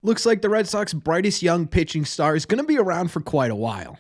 Looks like the Red Sox brightest young pitching star is going to be around for quite a while.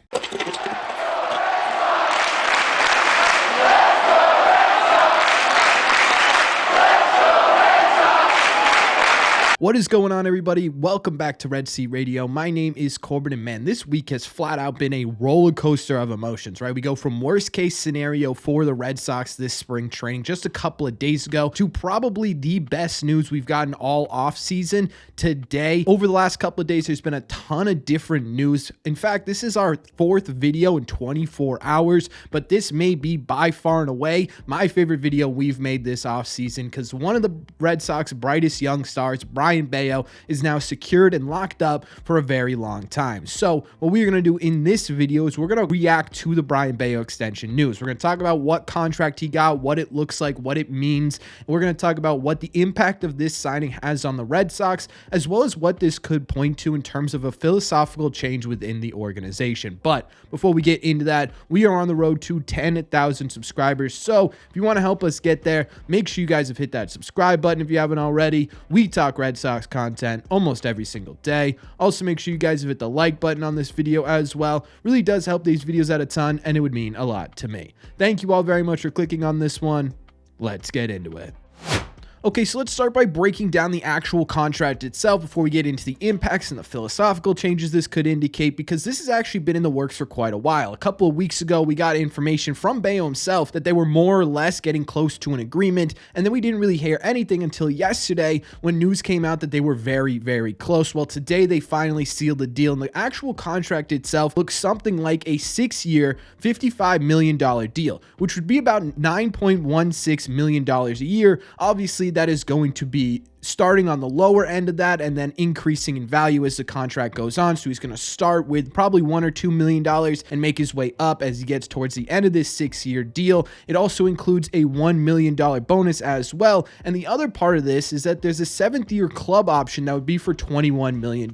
What is going on, everybody? Welcome back to Red Seat Radio. My name is Corbin, and man, this week has flat out been a roller coaster of emotions, right? We go from worst case scenario for the Red Sox this spring training just a couple of days ago to probably the best news we've gotten all off season today. Over the last couple of days, there's been a ton of different news. In fact, this is our fourth video in 24 hours, but this may be by far and away my favorite video we've made this off season because one of the Red Sox brightest young stars, Brayan Bello, is now secured and locked up for a very long time. So what we're going to do in this video is we're going to react to the Brayan Bello extension news. We're going to talk about what contract he got, what it looks like, what it means. And we're going to talk about what the impact of this signing has on the Red Sox, as well as what this could point to in terms of a philosophical change within the organization. But before we get into that, we are on the road to 10,000 subscribers. So if you want to help us get there, make sure you guys have hit that subscribe button if you haven't already. We talk Red Sox content almost every single day. Also, make sure you guys have hit the like button on this video as well. Really does help these videos out a ton, and it would mean a lot to me. Thank you all very much for clicking on this one. Let's get into it. Okay, so let's start by breaking down the actual contract itself before we get into the impacts and the philosophical changes this could indicate, because this has actually been in the works for quite a while. A couple of weeks ago, we got information from Bello himself that they were more or less getting close to an agreement, and then we didn't really hear anything until yesterday when news came out that they were very, very close. Well, today they finally sealed the deal, and the actual contract itself looks something like a 6-year, $55 million deal, which would be about $9.16 million a year. Obviously, that is going to be starting on the lower end of that and then increasing in value as the contract goes on. So he's going to start with probably $1 or $2 million and make his way up as he gets towards the end of this 6-year deal. It also includes a $1 million bonus as well. And the other part of this is that there's a 7th-year club option that would be for $21 million.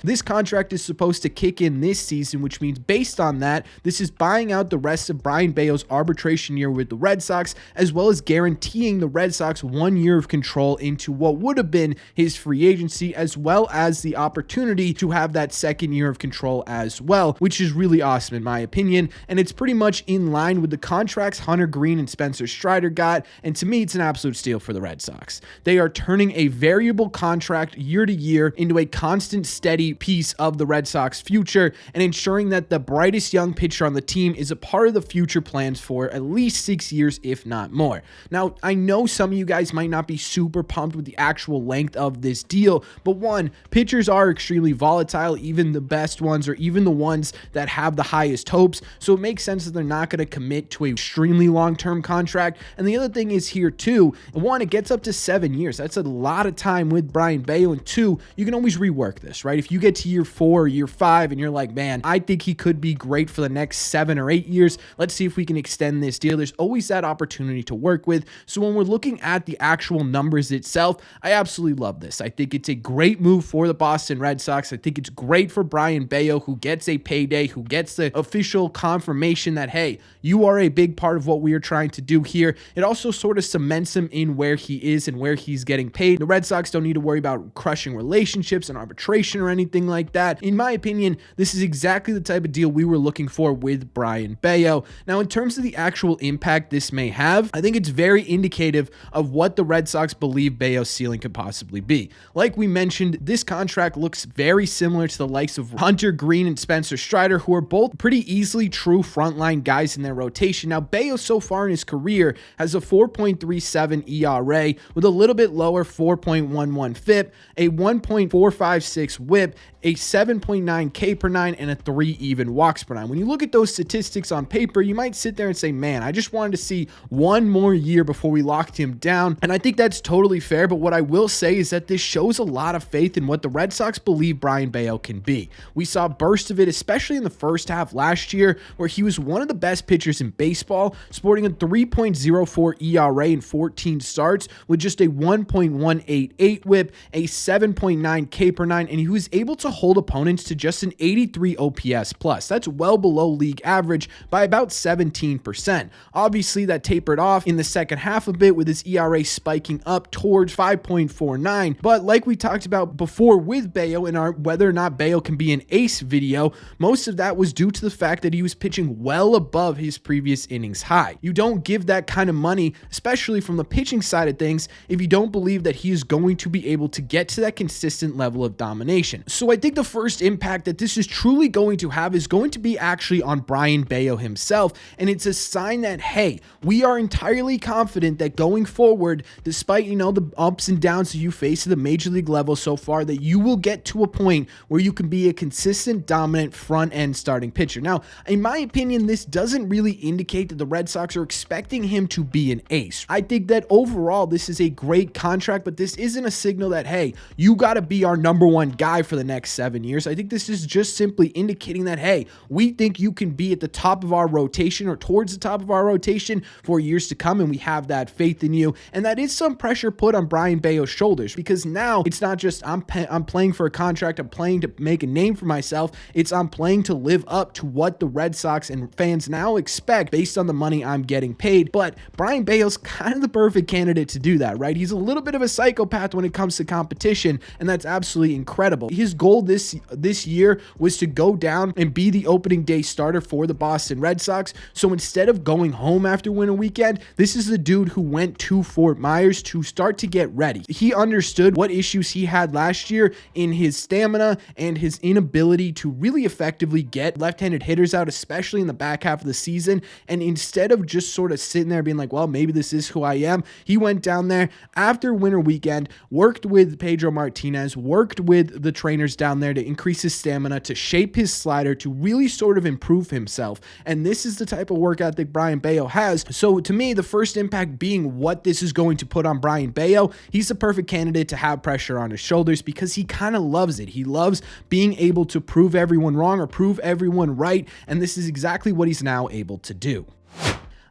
This contract is supposed to kick in this season, which means based on that, this is buying out the rest of Brayan Bello's arbitration year with the Red Sox, as well as guaranteeing the Red Sox 1 year of control into what would have been his free agency, as well as the opportunity to have that 2nd year of control as well, which is really awesome in my opinion. And it's pretty much in line with the contracts Hunter Green and Spencer Strider got. And to me, it's an absolute steal for the Red Sox. They are turning a variable contract year to year into a constant, steady piece of the Red Sox future and ensuring that the brightest young pitcher on the team is a part of the future plans for at least 6 years, if not more. Now, I know some of you guys might not be super pumped with the actual length of this deal, but one, pitchers are extremely volatile, even the best ones or even the ones that have the highest hopes, so it makes sense that they're not going to commit to an extremely long-term contract. And the other thing is here too, one, it gets up to 7 years. That's a lot of time with Brayan Bello, and two, you can always rework this, right? If you get to year 4 or year 5 and you're like, man, I think he could be great for the next 7 or 8 years, let's see if we can extend this deal. There's always that opportunity to work with. So when we're looking at the actual numbers itself, I absolutely love this. I think it's a great move for the Boston Red Sox. I think it's great for Brayan Bello, who gets a payday, who gets the official confirmation that, hey, you are a big part of what we are trying to do here. It also sort of cements him in where he is and where he's getting paid. The Red Sox don't need to worry about crushing relationships and arbitration or anything like that. In my opinion, this is exactly the type of deal we were looking for with Brayan Bello. Now, in terms of the actual impact this may have, I think it's very indicative of what the Red Sox believe Bello's ceiling could possibly be. Like we mentioned, this contract looks very similar to the likes of Hunter Green and Spencer Strider, who are both pretty easily true frontline guys in their rotation. Now, Bello so far in his career has a 4.37 ERA with a little bit lower 4.11 FIP, a 1.456 WHIP, a 7.9 K per 9, and a 3 even walks per 9. When you look at those statistics on paper, you might sit there and say, man, I just wanted to see one more year before we locked him down. And I think that's totally fair, but what I will say is that this shows a lot of faith in what the Red Sox believe Brayan Bello can be. We saw bursts of it, especially in the first half last year, where he was one of the best pitchers in baseball, sporting a 3.04 ERA in 14 starts with just a 1.188 whip, a 7.9 K per 9, and he was able to hold opponents to just an 83 OPS plus. That's well below league average by about 17%. Obviously, that tapered off in the second half a bit, with his ERA spiking up towards 5.0 1.49. But like we talked about before with Bello in our whether or not Bello can be an ace video, most of that was due to the fact that he was pitching well above his previous innings high. You don't give that kind of money, especially from the pitching side of things, if you don't believe that he is going to be able to get to that consistent level of domination. So I think the first impact that this is truly going to have is going to be actually on Brayan Bello himself, and it's a sign that, hey, we are entirely confident that going forward, despite, the ups and downs that you face at the major league level so far, that you will get to a point where you can be a consistent, dominant front-end starting pitcher. Now, in my opinion, this doesn't really indicate that the Red Sox are expecting him to be an ace. I think that overall, this is a great contract, but this isn't a signal that, hey, you got to be our number one guy for the next 7 years. I think this is just simply indicating that, hey, we think you can be at the top of our rotation or towards the top of our rotation for years to come, and we have that faith in you. And that is some pressure put on Brayan Bello's shoulders, because now it's not just I'm playing for a contract, I'm playing to make a name for myself. It's I'm playing to live up to what the Red Sox and fans now expect based on the money I'm getting paid. But Brayan Bello's kind of the perfect candidate to do that, right? He's a little bit of a psychopath when it comes to competition, and that's absolutely incredible. His goal this year was to go down and be the opening day starter for the Boston Red Sox. So instead of going home after winter weekend, this is the dude who went to Fort Myers to start to get ready. He understood what issues he had last year in his stamina and his inability to really effectively get left-handed hitters out, especially in the back half of the season. And instead of just sort of sitting there being like, well, maybe this is who I am, he went down there after winter weekend, worked with Pedro Martinez, worked with the trainers down there to increase his stamina, to shape his slider, to really sort of improve himself. And this is the type of work ethic Brayan Bello has. So to me, the first impact being what this is going to put on Brayan Bello, he's the perfect candidate to have pressure on his shoulders because he kind of loves it. He loves being able to prove everyone wrong or prove everyone right. And this is exactly what he's now able to do.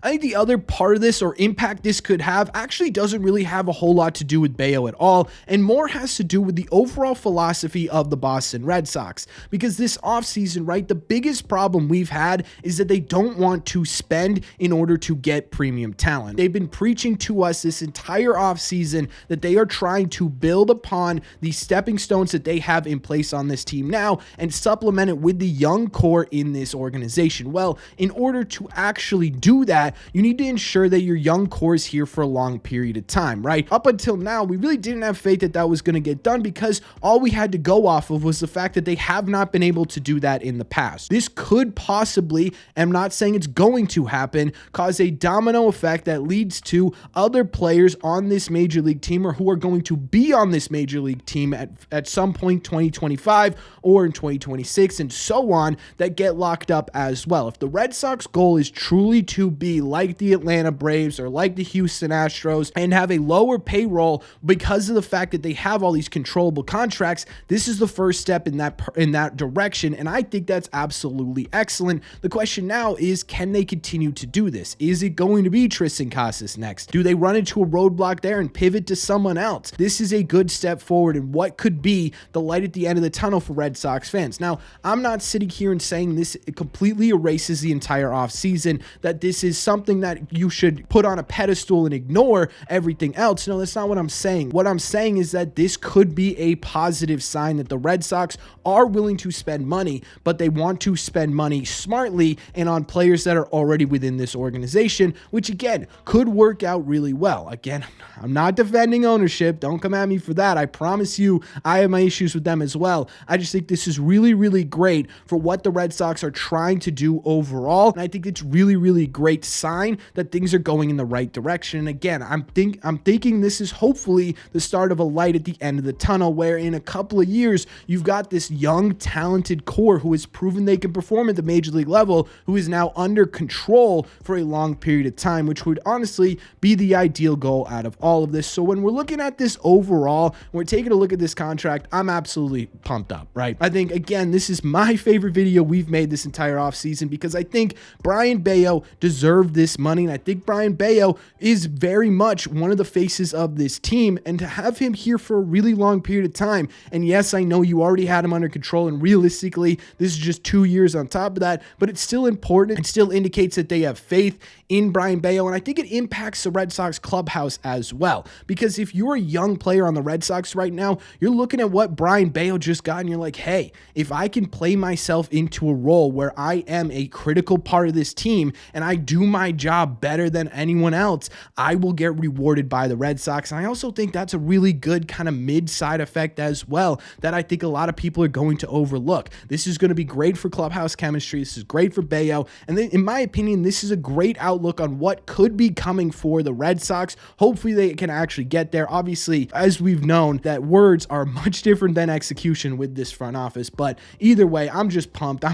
I think the other part of this or impact this could have actually doesn't really have a whole lot to do with Bello at all, and more has to do with the overall philosophy of the Boston Red Sox. Because this offseason, right, the biggest problem we've had is that they don't want to spend in order to get premium talent. They've been preaching to us this entire offseason that they are trying to build upon the stepping stones that they have in place on this team now and supplement it with the young core in this organization. Well, in order to actually do that, you need to ensure that your young core is here for a long period of time, right? Up until now, we really didn't have faith that that was going to get done because all we had to go off of was the fact that they have not been able to do that in the past. This could possibly, I'm not saying it's going to happen, cause a domino effect that leads to other players on this major league team or who are going to be on this major league team at some point 2025 or in 2026 and so on that get locked up as well. If the Red Sox goal is truly to be like the Atlanta Braves or like the Houston Astros and have a lower payroll because of the fact that they have all these controllable contracts, this is the first step in that direction, and I think that's absolutely excellent. The question now is, can they continue to do this? Is it going to be Tristan Casas next? Do they run into a roadblock there and pivot to someone else? This is a good step forward in what could be the light at the end of the tunnel for Red Sox fans. Now, I'm not sitting here and saying this completely erases the entire offseason, that this is something that you should put on a pedestal and ignore everything else. No, that's not what I'm saying. What I'm saying is that this could be a positive sign that the Red Sox are willing to spend money, but they want to spend money smartly and on players that are already within this organization, which again, could work out really well. Again, I'm not defending ownership. Don't come at me for that. I promise you, I have my issues with them as well. I just think this is really, really great for what the Red Sox are trying to do overall. And I think it's really, really great sign that things are going in the right direction. And again, I'm thinking this is hopefully the start of a light at the end of the tunnel, where in a couple of years, you've got this young, talented core who has proven they can perform at the major league level, who is now under control for a long period of time, which would honestly be the ideal goal out of all of this. So when we're looking at this overall, when we're taking a look at this contract, I'm absolutely pumped up, right? I think, again, this is my favorite video we've made this entire offseason because I think Brayan Bello deserved deserve this money. And I think Brayan Bello is very much one of the faces of this team. And to have him here for a really long period of time, and yes, I know you already had him under control, and realistically, this is just 2 years on top of that, but it's still important. It still indicates that they have faith in Brayan Bello, and I think it impacts the Red Sox clubhouse as well. Because if you're a young player on the Red Sox right now, you're looking at what Brayan Bello just got, and you're like, hey, if I can play myself into a role where I am a critical part of this team and I do my job better than anyone else, I will get rewarded by the Red Sox. And I also think that's a really good kind of mid-side effect as well that I think a lot of people are going to overlook. This is going to be great for clubhouse chemistry. This is great for Bello. And then, in my opinion, this is a great outlook on what could be coming for the Red Sox. Hopefully they can actually get there. Obviously, as we've known, that words are much different than execution with this front office. But either way, I'm just pumped.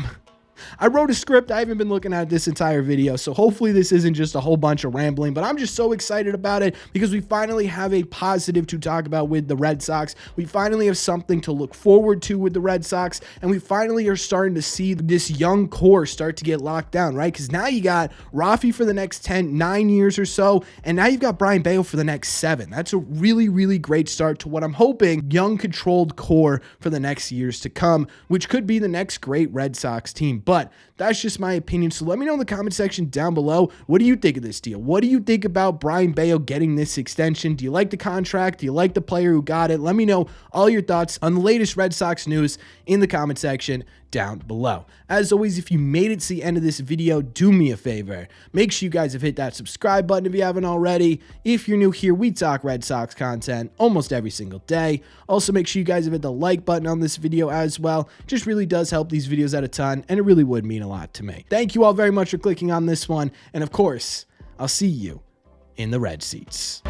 I wrote a script. I haven't been looking at this entire video, so hopefully this isn't just a whole bunch of rambling, but I'm just so excited about it because we finally have a positive to talk about with the Red Sox. We finally have something to look forward to with the Red Sox, and we finally are starting to see this young core start to get locked down, right? Because now you got Rafi for the next 9 years or so, and now you've got Brayan Bello for the next 7. That's a really, really great start to what I'm hoping young, controlled core for the next years to come, which could be the next great Red Sox team. But that's just my opinion. So let me know in the comment section down below. What do you think of this deal? What do you think about Brayan Bello getting this extension? Do you like the contract? Do you like the player who got it? Let me know all your thoughts on the latest Red Sox news in the comment section down below. As always, if you made it to the end of this video, do me a favor. Make sure you guys have hit that subscribe button if you haven't already. If you're new here, we talk Red Sox content almost every single day. Also, make sure you guys have hit the like button on this video as well. It just really does help these videos out a ton, and it really would mean a lot to me. Thank you all very much for clicking on this one, and of course, I'll see you in the red seats.